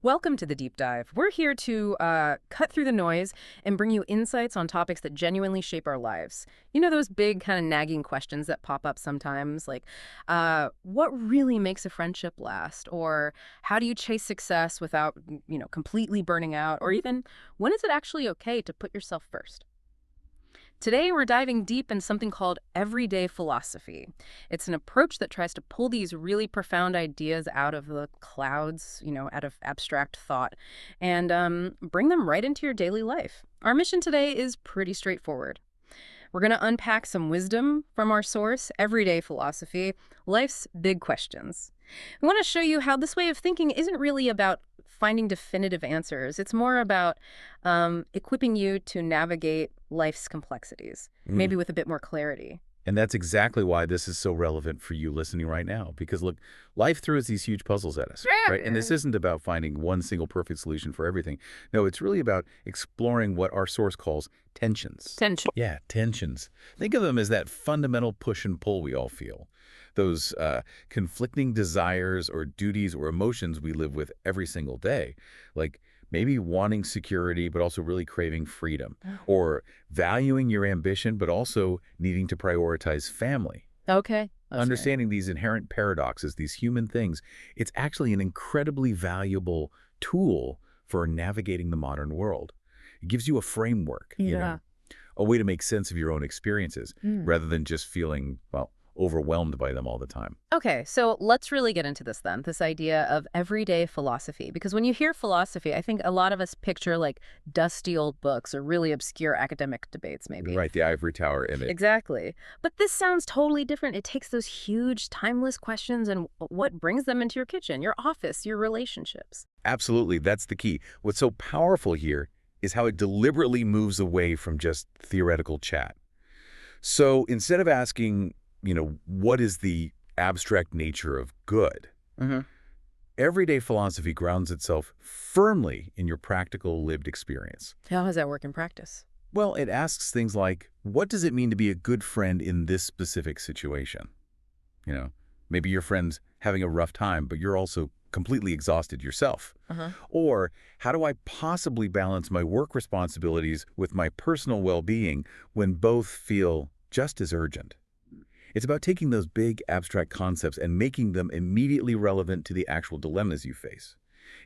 Welcome to the Deep Dive. We're here to cut through the noise and bring you insights on topics that genuinely shape our lives. You know, those big kind of nagging questions that pop up sometimes, like what really makes a friendship last? Or how do you chase success without, completely burning out? Or even, when is it actually okay to put yourself first? Today, we're diving deep into something called everyday philosophy. It's an approach that tries to pull these really profound ideas out of the clouds, out of abstract thought, and bring them right into your daily life. Our mission today is pretty straightforward. We're going to unpack some wisdom from our source, everyday philosophy, life's big questions. We want to show you how this way of thinking isn't really about finding definitive answers. It's more about equipping you to navigate life's complexities, maybe with a bit more clarity. And that's exactly why this is so relevant for you listening right now. Because look, life throws these huge puzzles at us, right? And this isn't about finding one single perfect solution for everything. No, it's really about exploring what our source calls tensions. Tension. Yeah, tensions. Think of them as that fundamental push and pull we all feel. Those conflicting desires or duties or emotions we live with every single day. Like maybe wanting security, but also really craving freedom. Or valuing your ambition, but also needing to prioritize family. Okay. That's Understanding these inherent paradoxes, these human things, it's actually an incredibly valuable tool for navigating the modern world. It gives you a framework, a way to make sense of your own experiences, rather than just feeling, well, overwhelmed by them all the time. Okay, so let's really get into this then, this idea of everyday philosophy. Because when you hear philosophy, I think a lot of us picture like dusty old books or really obscure academic debates, maybe. Right, the ivory tower image. Exactly. But this sounds totally different. It takes those huge, timeless questions and what brings them into your kitchen, your office, your relationships. Absolutely, that's the key. What's so powerful here is how it deliberately moves away from just theoretical chat. So instead of asking, what is the abstract nature of good? Everyday philosophy grounds itself firmly in your practical lived experience. How does that work in practice? Well, it asks things like, what does it mean to be a good friend in this specific situation? Maybe your friend's having a rough time, but you're also completely exhausted yourself. Or how do I possibly balance my work responsibilities with my personal well-being when both feel just as urgent? It's about taking those big abstract concepts and making them immediately relevant to the actual dilemmas you face.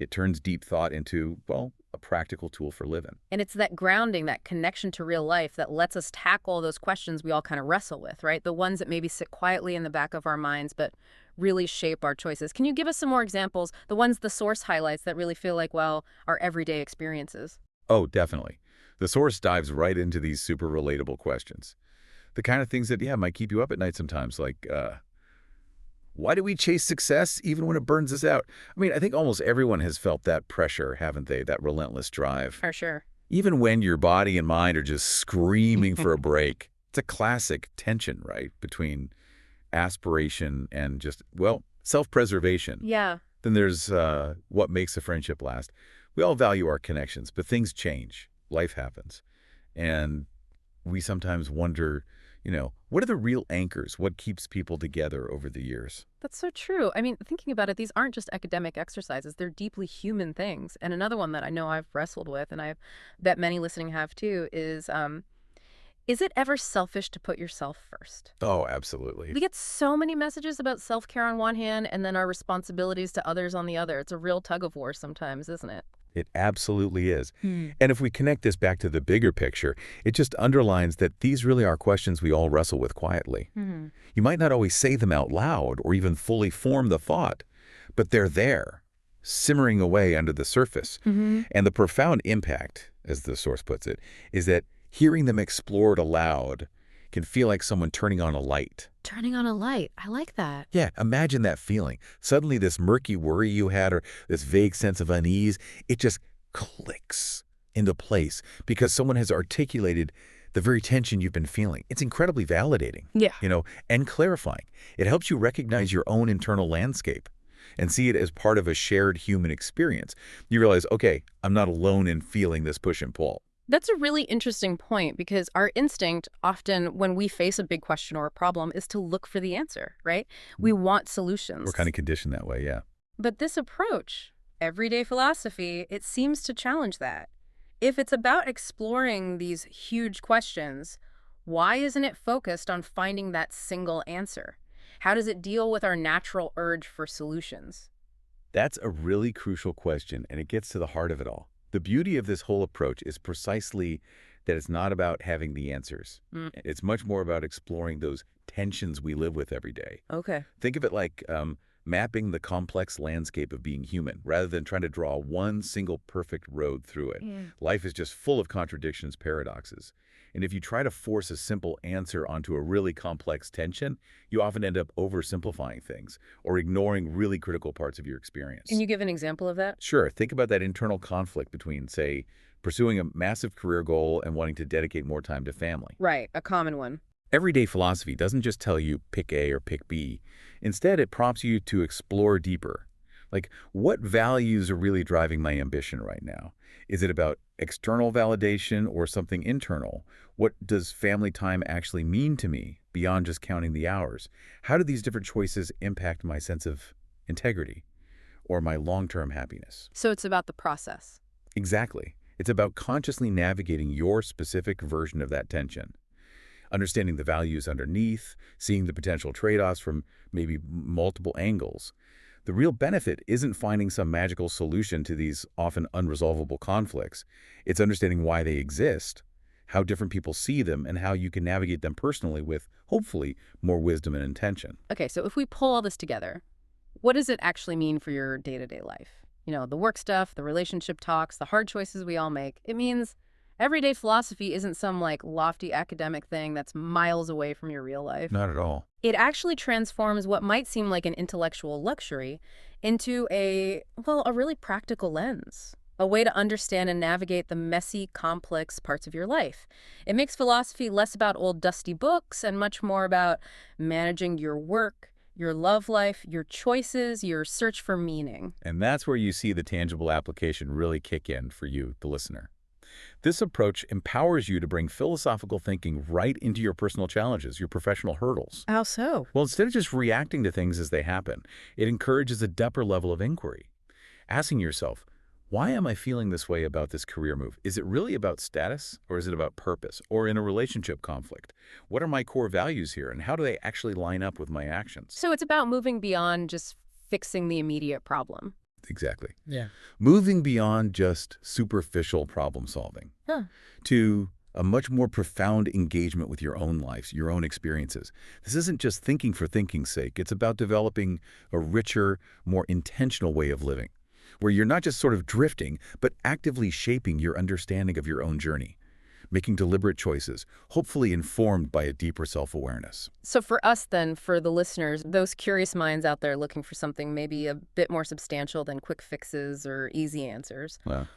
It turns deep thought into, well, a practical tool for living. And it's that grounding, that connection to real life that lets us tackle those questions we all kind of wrestle with, right? The ones that maybe sit quietly in the back of our minds, but really shape our choices. Can you give us some more examples, the ones the source highlights that really feel like, well, our everyday experiences? Oh, definitely. The source dives right into these super relatable questions. The kind of things that, might keep you up at night sometimes, like, why do we chase success even when it burns us out? I mean, I think almost everyone has felt that pressure, haven't they? That relentless drive. For sure. Even when your body and mind are just screaming for a break. It's a classic tension, right, between aspiration and just, well, self-preservation. Yeah. Then there's what makes a friendship last. We all value our connections, but things change. Life happens. And we sometimes wonder, what are the real anchors? What keeps people together over the years? That's so true. I mean, thinking about it, these aren't just academic exercises. They're deeply human things. And another one that I know I've wrestled with, and I bet many listening have too, is it ever selfish to put yourself first? Oh, absolutely. We get so many messages about self-care on one hand and then our responsibilities to others on the other. It's a real tug of war sometimes, isn't it? It absolutely is. And if we connect this back to the bigger picture, it just underlines that these really are questions we all wrestle with quietly. You might not always say them out loud or even fully form the thought, but they're there, simmering away under the surface. And the profound impact, as the source puts it, is that hearing them explored aloud can feel like someone turning on a light. Turning on a light. I like that. Yeah, imagine that feeling. Suddenly this murky worry you had or this vague sense of unease, it just clicks into place because someone has articulated the very tension you've been feeling. It's incredibly validating, Yeah. And clarifying. It helps you recognize your own internal landscape and see it as part of a shared human experience. You realize, okay, I'm not alone in feeling this push and pull. That's a really interesting point because our instinct often when we face a big question or a problem is to look for the answer, right? We want solutions. We're kind of conditioned that way, yeah. But this approach, Everyday philosophy, it seems to challenge that. If it's about exploring these huge questions, why isn't it focused on finding that single answer? How does it deal with our natural urge for solutions? That's a really crucial question, and it gets to the heart of it all. The beauty of this whole approach is precisely that it's not about having the answers. Mm, It's much more about exploring those tensions we live with every day. okay. Think of it like mapping the complex landscape of being human, rather than trying to draw one single perfect road through it. Yeah. Life is just full of contradictions, paradoxes. And if you try to force a simple answer onto a really complex tension, you often end up oversimplifying things or ignoring really critical parts of your experience. Can you give an example of that? Sure, think about that internal conflict between, say, pursuing a massive career goal and wanting to dedicate more time to family. Right, a common one. Everyday philosophy doesn't just tell you pick A or pick B. Instead, it prompts you to explore deeper. Like, what values are really driving my ambition right now? Is it about external validation or something internal? What does family time actually mean to me beyond just counting the hours? How do these different choices impact my sense of integrity or my long-term happiness? So it's about the process. Exactly. It's about consciously navigating your specific version of that tension. Understanding the values underneath, seeing the potential trade-offs from maybe multiple angles. The real benefit isn't finding some magical solution to these often unresolvable conflicts. It's understanding why they exist, how different people see them, and how you can navigate them personally with, hopefully, more wisdom and intention. Okay, so if we pull all this together, what does it actually mean for your day-to-day life? You know, the work stuff, the relationship talks, the hard choices we all make. It means everyday philosophy isn't some like lofty academic thing that's miles away from your real life. Not at all. It actually transforms what might seem like an intellectual luxury into well, a really practical lens, a way to understand and navigate the messy, complex parts of your life. It makes philosophy less about old dusty books and much more about managing your work, your love life, your choices, your search for meaning. And that's where you see the tangible application really kick in for you, the listener. This approach empowers you to bring philosophical thinking right into your personal challenges, your professional hurdles. How so? Well, instead of just reacting to things as they happen, it encourages a deeper level of inquiry. Asking yourself, why am I feeling this way about this career move? Is it really about status, or is it about purpose, or in a relationship conflict? What are my core values here, and how do they actually line up with my actions? So it's about moving beyond just fixing the immediate problem. Exactly. Yeah. Moving beyond just superficial problem solving Huh. to a much more profound engagement with your own lives, your own experiences. This isn't just thinking for thinking's sake. It's about developing a richer, more intentional way of living, where you're not just sort of drifting, but actively shaping your understanding of your own journey, making deliberate choices, hopefully informed by a deeper self-awareness. So for us then, for the listeners, those curious minds out there looking for something maybe a bit more substantial than quick fixes or easy answers, Well,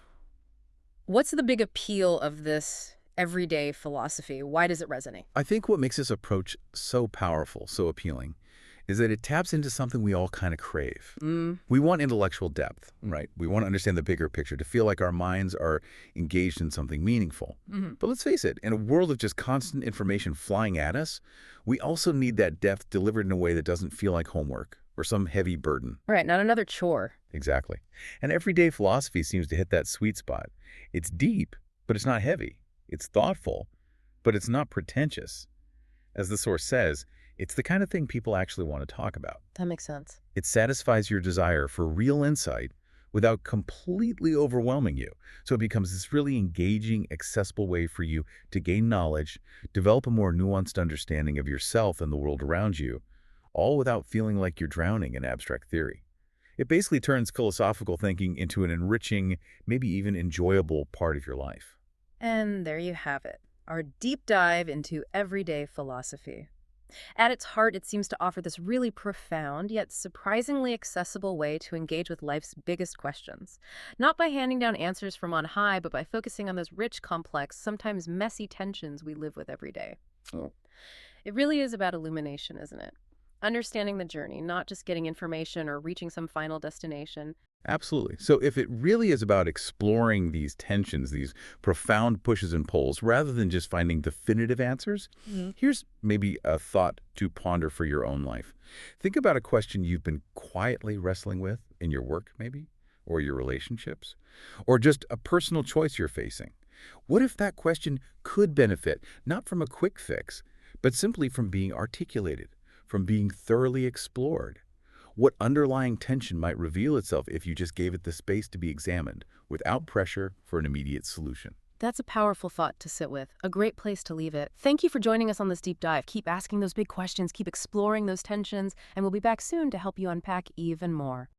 what's the big appeal of this everyday philosophy? Why does it resonate? I think what makes this approach so powerful, so appealing, is that it taps into something we all kind of crave. We want intellectual depth, right? We want to understand the bigger picture, to feel like our minds are engaged in something meaningful. But let's face it, in a world of just constant information flying at us, we also need that depth delivered in a way that doesn't feel like homework or some heavy burden. Right, not another chore. Exactly. And everyday philosophy seems to hit that sweet spot. It's deep, but it's not heavy. It's thoughtful, but it's not pretentious. As the source says, it's the kind of thing people actually want to talk about. That makes sense. It satisfies your desire for real insight without completely overwhelming you. So it becomes this really engaging, accessible way for you to gain knowledge, develop a more nuanced understanding of yourself and the world around you, all without feeling like you're drowning in abstract theory. It basically turns philosophical thinking into an enriching, maybe even enjoyable part of your life. And there you have it, our deep dive into everyday philosophy. At its heart, it seems to offer this really profound, yet surprisingly accessible way to engage with life's biggest questions. Not by handing down answers from on high, but by focusing on those rich, complex, sometimes messy tensions we live with every day. Oh. It really is about illumination, isn't it? Understanding the journey, not just getting information or reaching some final destination. Absolutely. So if it really is about exploring these tensions, these profound pushes and pulls, rather than just finding definitive answers, here's maybe a thought to ponder for your own life. Think about a question you've been quietly wrestling with in your work, maybe, or your relationships, or just a personal choice you're facing? What if that question could benefit not from a quick fix, but simply from being articulated, from being thoroughly explored? What underlying tension might reveal itself if you just gave it the space to be examined, without pressure for an immediate solution? That's a powerful thought to sit with. A great place to leave it. Thank you for joining us on this deep dive. Keep asking those big questions, keep exploring those tensions, and we'll be back soon to help you unpack even more.